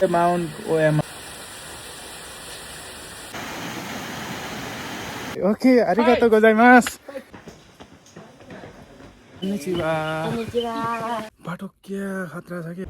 Mount Oyama. Okay, arigatou gozaimasu. Konnichiwa. बाटो क्या खतरा छ कि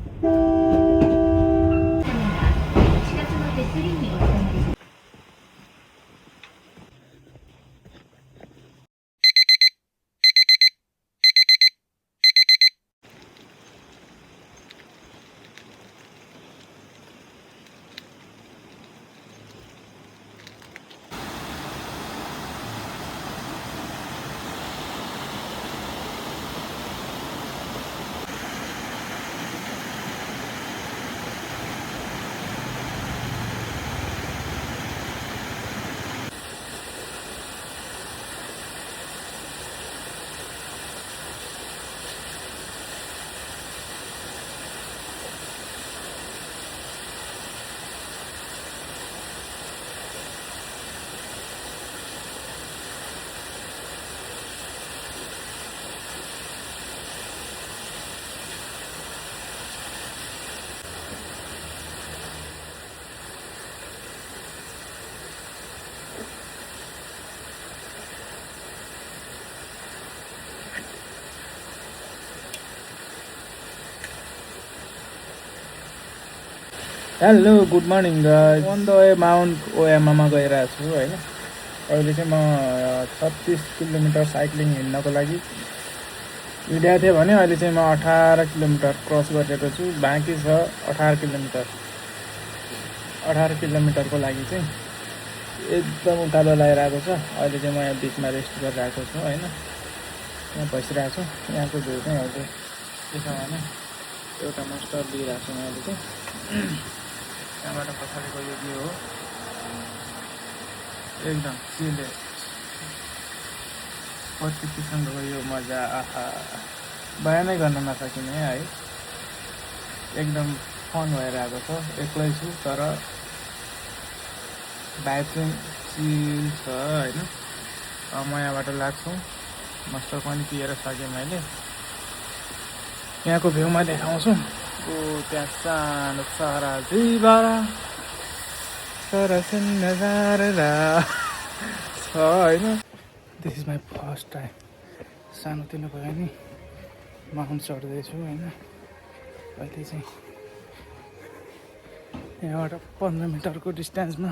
hello good morning guys on the way mount ओयामामा गइरहेको छु हैन अहिले चाहिँ म 36 किलोमिटर साइक्लिङ हिँड्नको लागि हिँडेको थिएँ भने अहिले चाहिँ म 18 किलोमिटर क्रस गरेको छु बाँकी छ 18 किलोमिटरको लागि चाहिँ एकदम उकालो लागिरहेको छ अहिले चाहिँ म यहाँ बिचमा रेस्ट गरिरहेको छु हैन यहाँ बसिरहेको छु यहाँको भ्यू चाहिँ अहिले के छ भने एउटा मास्टर लिइरहेको छु मैले चाहिँ त्यहाँबाट पछाडिको यो भ्यू हो एकदम चिले प्रकृतिसँगको यो मजा आहा बयानै गर्न नसकिने है एकदम फन भइरहेको छ एक्लै छु तर भाइब चाहिँ चिल छ होइन म यहाँबाट लाग्छु मास्टर पनि पिएर सकेँ मैले यहाँको भ्यूमा देखाउँछु त्यहाँ सानो सहरा जीवारा सरसन नजारा छ होइन this is my first time सानोतिनो भयो नि माउन्ट चढ्दैछु होइन अहिले चाहिँ यहाँबाट 15 मिटरको डिस्टेन्समा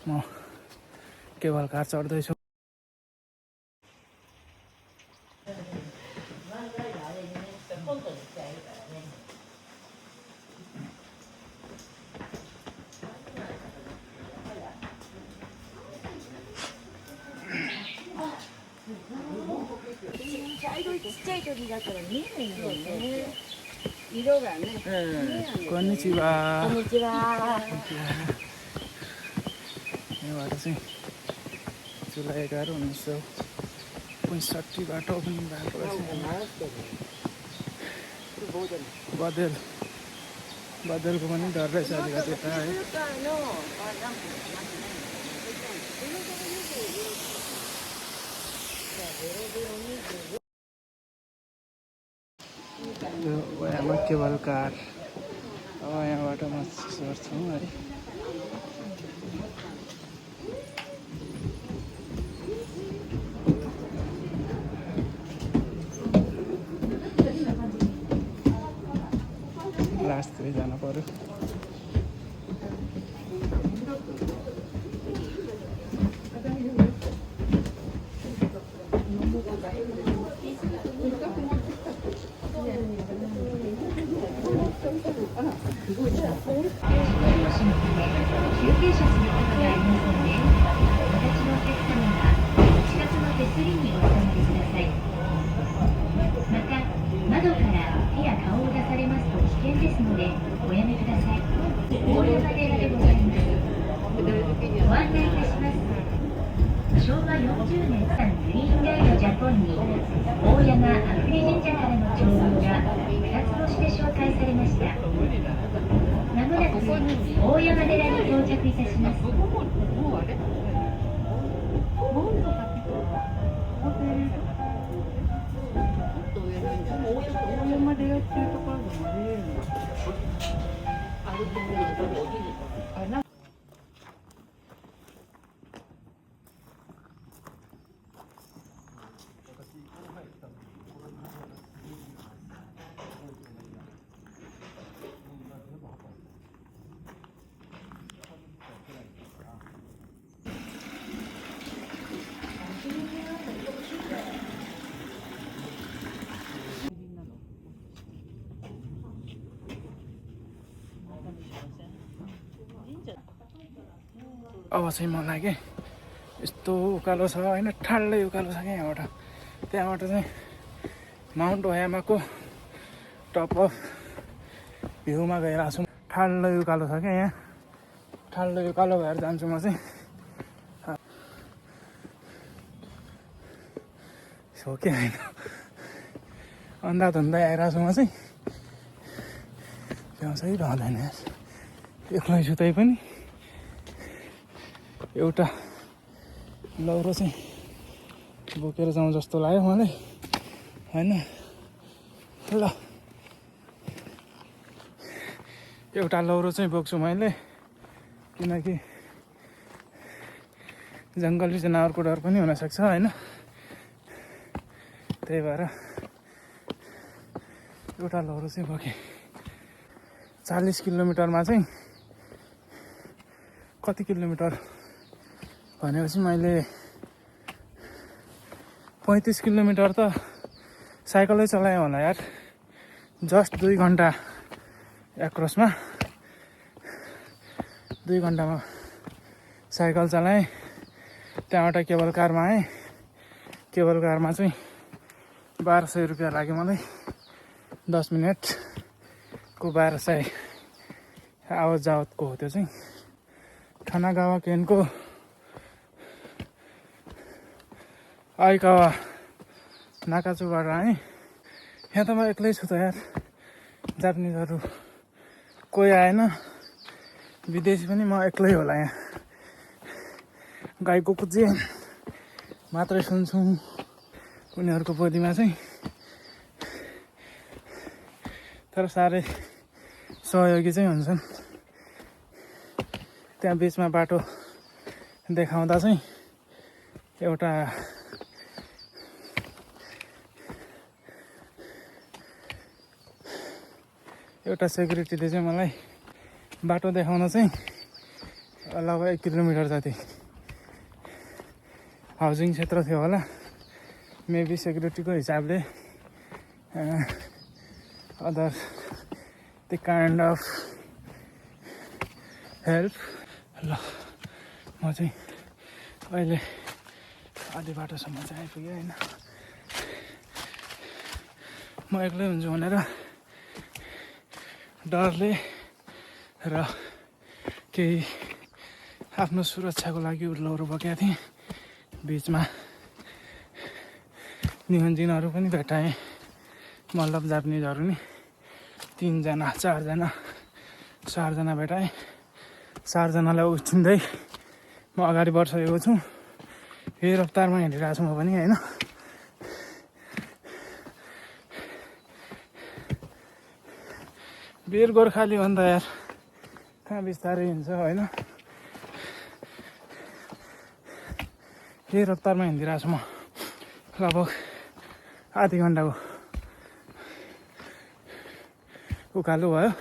म केबल कार चढ्दैछु konnichiwa यहाँबाट चाहिँ जुलाई 11 1965 बाट ओपनिङ भएको रहेछ बदलको पनि डर रहेछ अलिकति है यो ओयामा केबल कार अब यहाँबाट म सर्छु है लास्टतिर जानु पर्यो अब चाहिँ मलाई के यस्तो उकालो छ होइन, ठाडै उकालो छ क्या यहाँबाट। त्यहाँबाट चाहिँ माउन्ट ओयामाको टप अफ भ्यूमा गइरहेको छु। ठाडै उकालो छ क्या यहाँ, ठाडै उकालो भएर जान्छु म चाहिँ। हो कि होइन, अन्धाधुन्दै आइरहेको छु म चाहिँ। त्यो चाहिँ रहँदैन यार, एक्लै छु तै पनि। एउटा लौरो चाहिँ बोकेर जाउँ जस्तो लाग्यो मलाई होइन। ल एउटा लौरो चाहिँ बोक्छु मैले, किनकि जङ्गली जनावरको डर पनि हुनसक्छ होइन। त्यही भएर एउटा लौरो चाहिँ बोकेँ। 40 किलोमिटरमा चाहिँ कति किलोमिटर भनेपछि मैले 35 किलोमिटर त साइकलै चलाएँ होला यार। जस्ट 2 घन्टा एक्रसमा, 2 घन्टामा साइकल चलाएँ। त्यहाँबाट केबल कारमा आएँ। केबल कारमा चाहिँ 1200 रुपियाँ लाग्यो मलाई। 10 मिनटको 1200 आवत जावतको हो त्यो चाहिँ। खानागावा केनको आइकावा नाकाचुबाट आएँ। यहाँ त म एक्लै छु त यार, जापानिजहरू कोही आएन, विदेशी पनि म एक्लै होला यहाँ। गाईको कुचे मात्रै सुन्छु उनीहरूको बोलीमा चाहिँ। तर साह्रै सहयोगी चाहिँ हुन्छन्। त्यहाँ बिचमा बाटो देखाउँदा चाहिँ एउटा सेक्युरिटीले चाहिँ मलाई बाटो देखाउन चाहिँ लगभग 1 किलोमिटर जति हाउसिङ क्षेत्र थियो होला। मेबी सेक्युरिटीको हिसाबले other the kind of help. ल म चाहिँ अहिले आधी बाटोसम्म चाहिँ आइपुगेँ होइन। म एक्लै हुन्छु भनेर डरले र केही आफ्नो सुरक्षाको लागि लौरो बोकेको थिएँ। बिचमा निहन्जिनहरू पनि भेटाएँ, मतलब जापानिजहरू नि। 3 जना 4 जना भेटाएँ। 4 जनालाई उछिन्दै म अगाडि बढिसकेको छु। फेरि रफ्तारमा हिँडिरहेको छु म पनि होइन। वीर गोर्खाली भन्दा यार कहाँ बिस्तारै हिँड्छ होइन। फेरि रफ्तारमा हिँडिरहेको छु म। लगभग आधी घन्टाको उकालो भयो।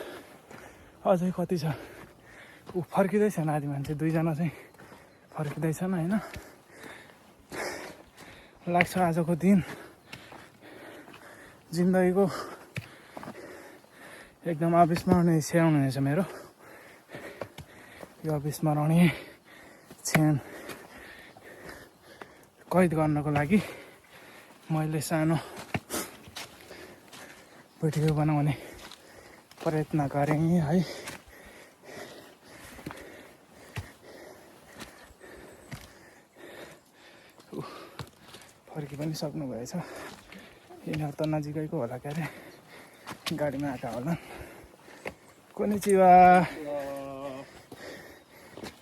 अझै कति छ, फर्किँदैछन् आधी मान्छे, 2 जना चाहिँ फर्किँदैछन् होइन। लाग्छ आजको दिन जिन्दगीको एकदम अविस्मरणीय क्षण हुनेछ मेरो। यो अविस्मरणीय क्षण कैद गर्नको लागि मैले सानो भिडियो बनाउने प्रयत्न गरेँ है। फर्की पनि सक्नुभएछ। यिनीहरू त नजिकैको होला के अरे, गाडीमा आएका होला। कोनिचिवा।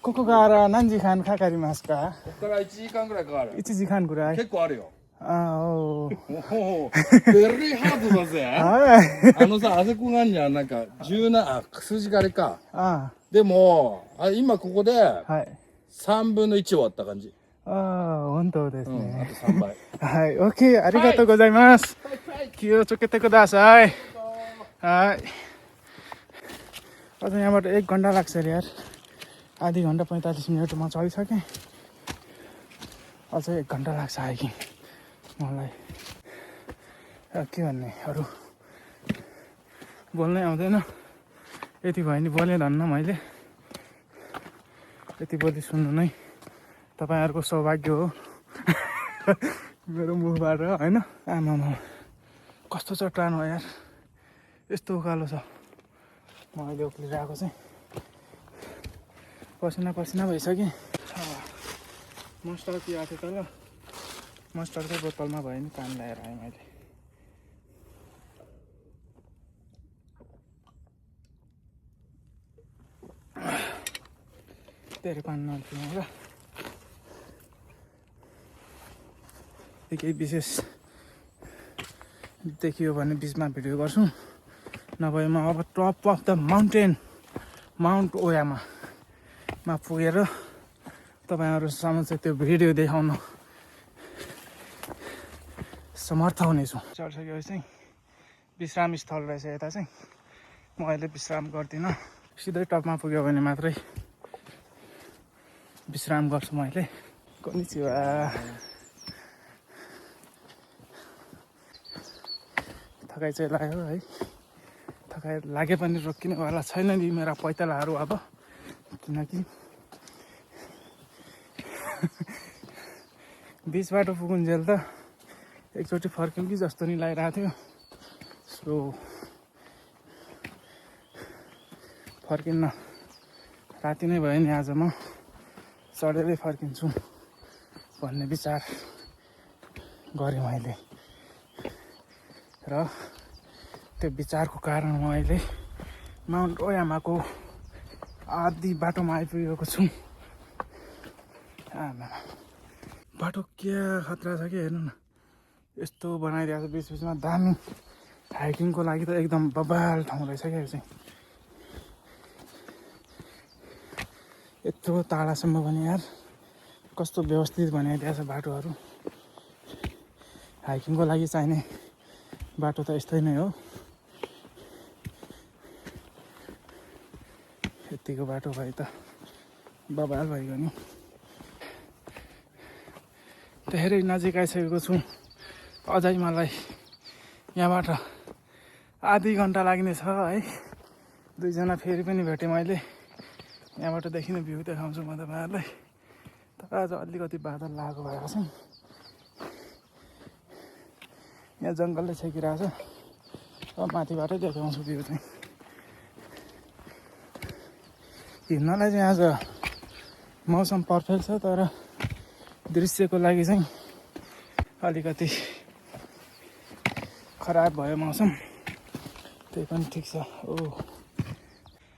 ここから何時間かかりますか？ここから1時間ぐらいかかる。1時間ぐらい。結構あるよ。ああ、おお。ベリーハードだぜ。はい。さ、あそこがあんじゃん、なんか数字があれか。ああ。でも、今ここで、3分の1終わった感じ。ああ、本当ですね。あと3倍。はい、OK、ありがとうございます。気をつけてください。はい。अझ यहाँबाट 1 घन्टा लाग्छ अरे यार। आधी घन्टा 45 मिनटमा चलिसकेँ। अझै 1 घन्टा लाग्छ हाइकिङ मलाई। के भन्ने अरू बोल्नै आउँदैन। यति भयो नि बोलेँ धन्न मैले। यति बोली सुन्नु नै तपाईँहरूको सौभाग्य हो मेरो मुखबाट होइन। आमामा कस्तो चट्टान हो यार, यस्तो उकालो छ। म अहिले उक्लिरहेको चाहिँ पसिना पसिना भइसकेँ। मस्टर पिएको थियो तल, मस्टरकै बोतलमा भयो नि पानी ल्याएर आएँ मैले। धेरै पानी नपिउँ र केही विशेष देखियो भने बिचमा भिडियो गर्छु, नभए म अब top of the mountain Mount Oyama पुगेर तपाईँहरू समक्ष त्यो भिडियो देखाउन समर्थ हुनेछु। चढिसकेपछि चाहिँ विश्राम स्थल रहेछ यता चाहिँ। म अहिले विश्राम गर्दिनँ, सिधै टपमा पुग्यो भने मात्रै विश्राम गर्छु मैले। कोनिचिवा। थकाइ चाहिँ लाग्यो है, थकाइ लागे पनि रोकिनेवाला छैन नि मेरा पैतालाहरू अब, किनकि बिच बाटो पुगुन्जेल त एकचोटि फर्क्यौँ कि जस्तो नि लागिरहेको थियो। सो फर्किन्न, राति नै भयो नि आज म चढेरै फर्किन्छु भन्ने विचार गरेँ मैले। र त्यो विचारको कारण म अहिले माउन्ट ओयामाको आधी बाटोमा आइपुगेको छु। बाटो क्या खतरा छ कि हेर्नु न, यस्तो बनाइदिएको छ बिच बिचमा, दामी हाइकिङको लागि त एकदम बबाल ठाउँ रहेछ क्या यो चाहिँ। यत्रो टाढासम्म पनि यार कस्तो व्यवस्थित बनाइदिएको छ बाटोहरू। हाइकिङको लागि चाहिने बाटो त यस्तै नै हो। यतिको बाटो भए त बबाल भइगयो नि। धेरै नजिक आइसकेको छु, अझै मलाई यहाँबाट आधी घन्टा लाग्ने छ है। दुईजना फेरि पनि भेटेँ मैले। यहाँबाट देखिने भ्यू देखाउँछु म तपाईँहरूलाई। तर आज अलिकति बादल लागेको भएर चाहिँ यहाँ जङ्गलले छेकिरहेको छ। अब माथिबाटै देखाउँछु भ्यू चाहिँ। हिँड्नलाई चाहिँ आज मौसम पर्फेक्ट छ, तर दृश्यको लागि चाहिँ अलिकति खराब भयो मौसम। त्यही पनि ठिक छ। ओ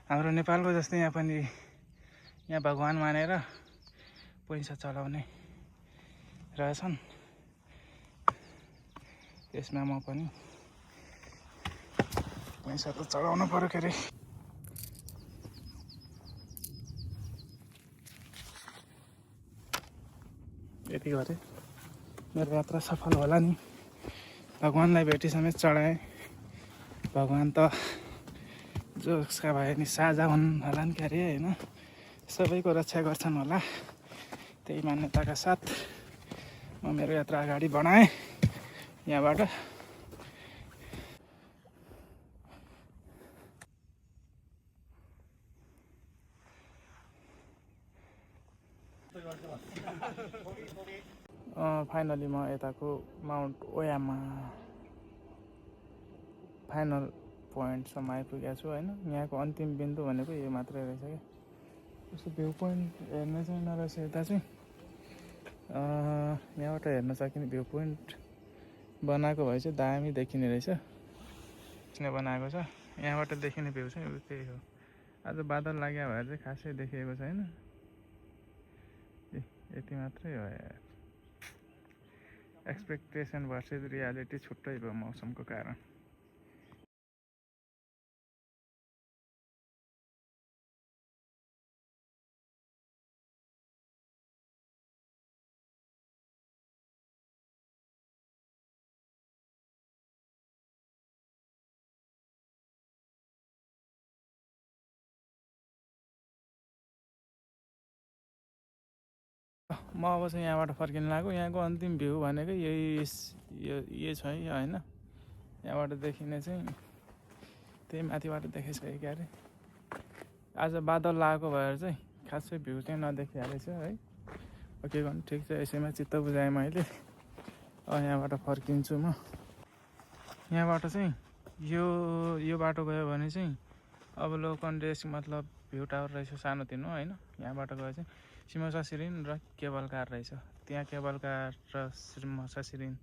हाम्रो नेपालको जस्तै यहाँ पनि यहाँ भगवान मानेर पैसा चलाउने रहेछन्। यसमा म पनि पैसा त चढाउनु पर्यो के अरे। यति गरेँ मेरो यात्रा सफल होला नि। भगवान्लाई भेटी समेत चढाएँ। भगवान् त जसका भए नि साझा हुन् होला नि के अरे होइन, सबैको रक्षा गर्छन् होला। त्यही मान्यताका साथ म मेरो यात्रा अगाडि बढाएँ यहाँबाट। फाइनली म यताको माउन्ट ओयामा फाइनल पोइन्टसम्म आइपुगेको छु होइन। यहाँको अन्तिम बिन्दु भनेको यो मात्रै रहेछ क्या। यस्तो भ्यू पोइन्ट हेर्ने चाहिँ नरहेछ यता चाहिँ। यहाँबाट हेर्न सकिने भ्यू पोइन्ट बनाएको भए चाहिँ दामी देखिने रहेछ। बनाएको छ, यहाँबाट देखिने भ्यू चाहिँ त्यही हो। आज बादल लाग्यो भएर चाहिँ खासै देखिएको छैन। यति मात्रै हो यार। एक्सपेक्टेसन भर्सेस रियालिटी छुट्टै भयो मौसमको कारण। म अब चाहिँ यहाँबाट फर्किन लाग्यो। यहाँको अन्तिम भ्यू भनेको यही छ होइन। यहाँबाट देखिने चाहिँ त्यही माथिबाट देखिसक्यो क्या अरे। आज बादल लागेको भएर चाहिँ खासै भ्यू चाहिँ नदेखिया रहेछ है। के गर्नु, ठिक छ, यसैमा चित्त बुझाएँ मैले। यहाँबाट फर्किन्छु म। यहाँबाट चाहिँ यो बाटो गयो भने चाहिँ अब लोकन रेस मतलब भ्यू टावर रहेछ सानोतिनो होइन। यहाँबाट गयो चाहिँ सिमोसा सिरिन र केबल कार रहेछ। त्यहाँ केबल कार र सिमोसा सिरिन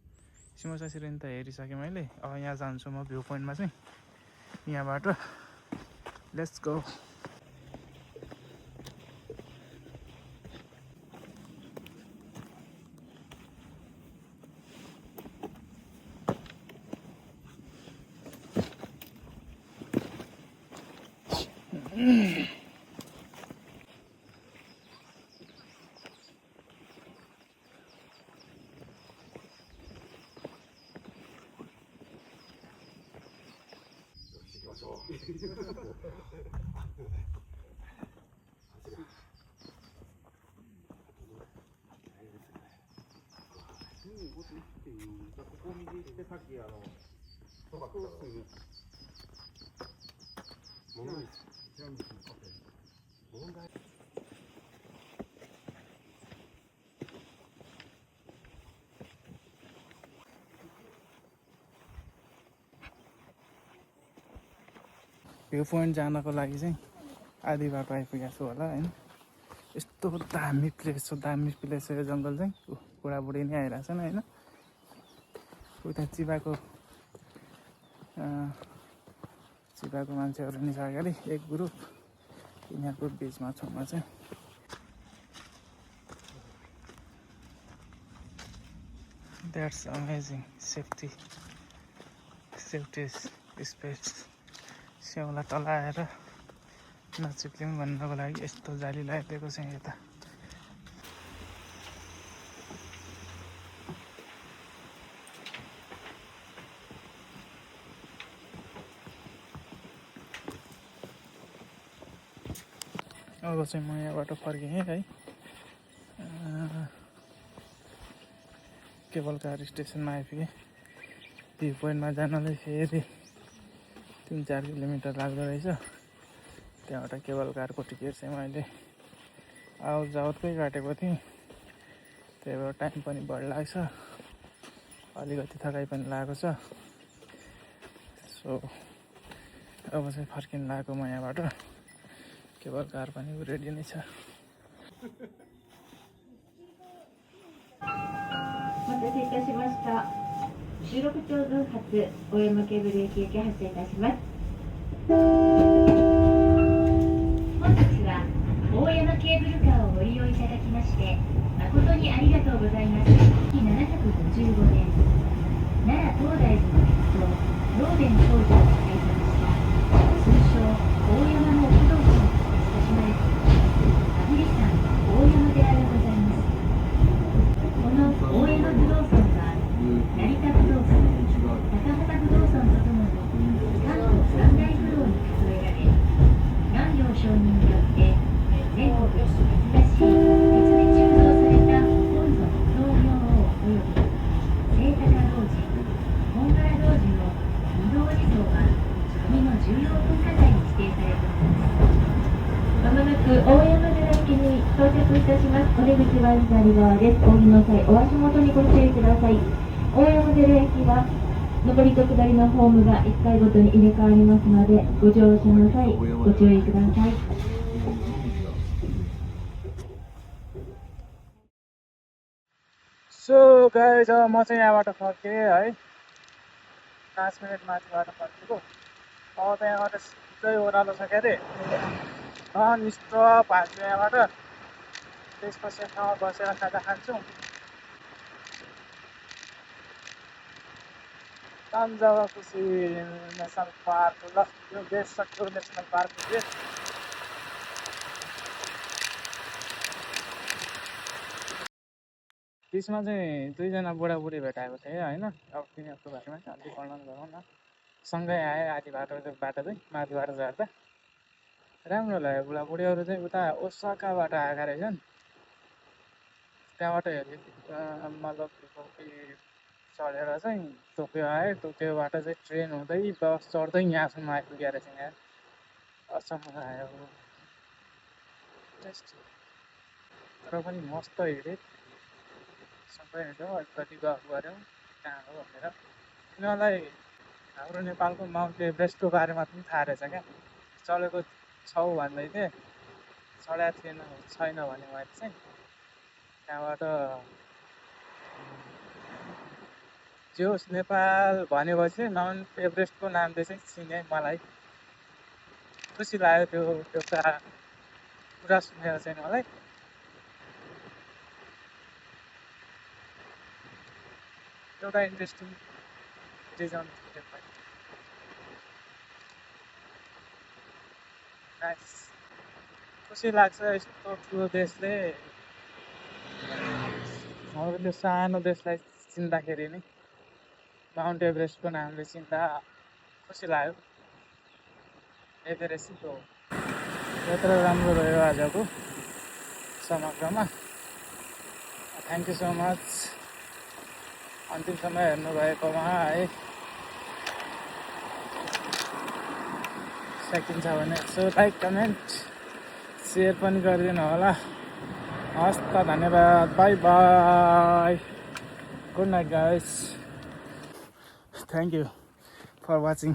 त हेरिसकेँ मैले। अब यहाँ जान्छु म भ्यू पोइन्टमा चाहिँ। यहाँबाट लेट्स गो। भ्यू पोइन्ट जानको लागि चाहिँ आधी बाटो आइपुगेको छु होला होइन। यस्तो दामी प्लेस छ यो जङ्गल चाहिँ। बुढाबुढी नै आइरहेछन् होइन। उता चिबाको मान्छेहरू नि छ अगाडि एक ग्रुप। यिनीहरूको बिचमा छु म चाहिँ। That's amazing. Safety space. स्याउला तलाएर नचिप्लिउँ भन्नको लागि यस्तो जाली लगाइदिएको छ यता। अब चाहिँ म यहाँबाट फर्केँ है। केबल कार स्टेसनमा आइपुगेँ। भ्यू पोइन्टमा जानलाई फेरि 3-4 किलोमिटर लाग्दो रहेछ। त्यहाँबाट केबल कारको टिकट चाहिँ मैले आवत जावतकै काटेको थिएँ। त्यही भएर टाइम पनि बढी लाग्छ, अलिकति थकाइ पनि लागेको छ। सो अब चाहिँ फर्किन लागेको म यहाँबाट। केबल कार पनि रेडी नै छ। お待たせいたしました。16丁分発大山ケーブル駅行き発車いたします。本日は大山ケーブルカーをご利用いただきまして誠にありがとうございます。755年奈良東大寺の鉄道ローベン工場を開発した通称大山の不動産として親しまれています阿久利山大山寺でございます。この大山不動産は成田不動産、高畑不動産とともに関東三大不動に数えられ、南陽商人によって全国珍しい鉄で鋳造された本尊創業王および清高童子、本柄童子の二堂地蔵は国の重要文化財に指定されています。まもなく大山寺駅に到着いたします。お出口は左側です。お降りの際、お足元にご注意ください。大山寺駅は上りと下りのホームが1回ごとに入れ替わりますので、ご乗車の際ご注意ください。सो गाइज अब म चाहिँ यहाँबाट फर्केँ है। 5 मिनट माथिबाट फर्केको। अब त यहाँबाट सिधै ओह्रालो छ क्या अरे। नन स्टप हाल्छु यहाँबाट। त्यसपछि ठाउँमा बसेर खाजा खान्छु। तन्जावुर नेसनल पार्क, ल यो बेस्ट सक्यो नेसनल पार्क हो। त्यसमा चाहिँ 2जना बुढाबुढी भेटाएको थिएँ होइन। अब तिनीहरूको बारेमा चाहिँ अलिक वर्णन गरौँ न। सँगै आए आधी बाटो चाहिँ माथिबाट झर्दा राम्रो लाग्यो। बुढाबुढीहरू चाहिँ उता ओसाकाबाट आएका रहेछन्। त्यहाँबाट मतलब चढेर चाहिँ टोकियो आए। टोकियोबाट चाहिँ ट्रेन हुँदै बस चढ्दै यहाँसम्म आइपुगेको रहेछ। यहाँ अचम्म आयो। टेस्ट तर पनि मस्त हेरेँ सबै हेऱ्यौँ अलिकति गफ गऱ्यौँ कहाँ हो भनेर यिनीहरूलाई हाम्रो नेपालको माउन्ट एभरेस्टको बारेमा पनि थाहा रहेछ क्या चलेको छौ भन्दै थिएँ चढाएको छैन भने मैले चाहिँ त्यहाँबाट जे होस् नेपाल भनेपछि माउन्ट एभरेस्टको नामले चाहिँ चिने मलाई खुसी लाग्यो त्यो एउटा कुरा सुनेर चाहिँ मलाई एउटा इन्ट्रेस्टिङ रिजन नाइस खुसी लाग्छ यस्तो ठुलो देशले हाम्रो त्यो सानो देशलाई चिन्दाखेरि नि माउन्ट एभरेस्टको नामले चिन्दा खुसी लाग्यो एभरेस्टको यात्रा राम्रो रह्यो आजको समग्रमा थ्याङ्क यू सो मच अन्तिमसम्म हेर्नुभएकोमा है सकिन्छ भने यसो लाइक कमेन्ट सेयर पनि गरिदिनु होला हस् त धन्यवाद bye bye good night guys thank you for watching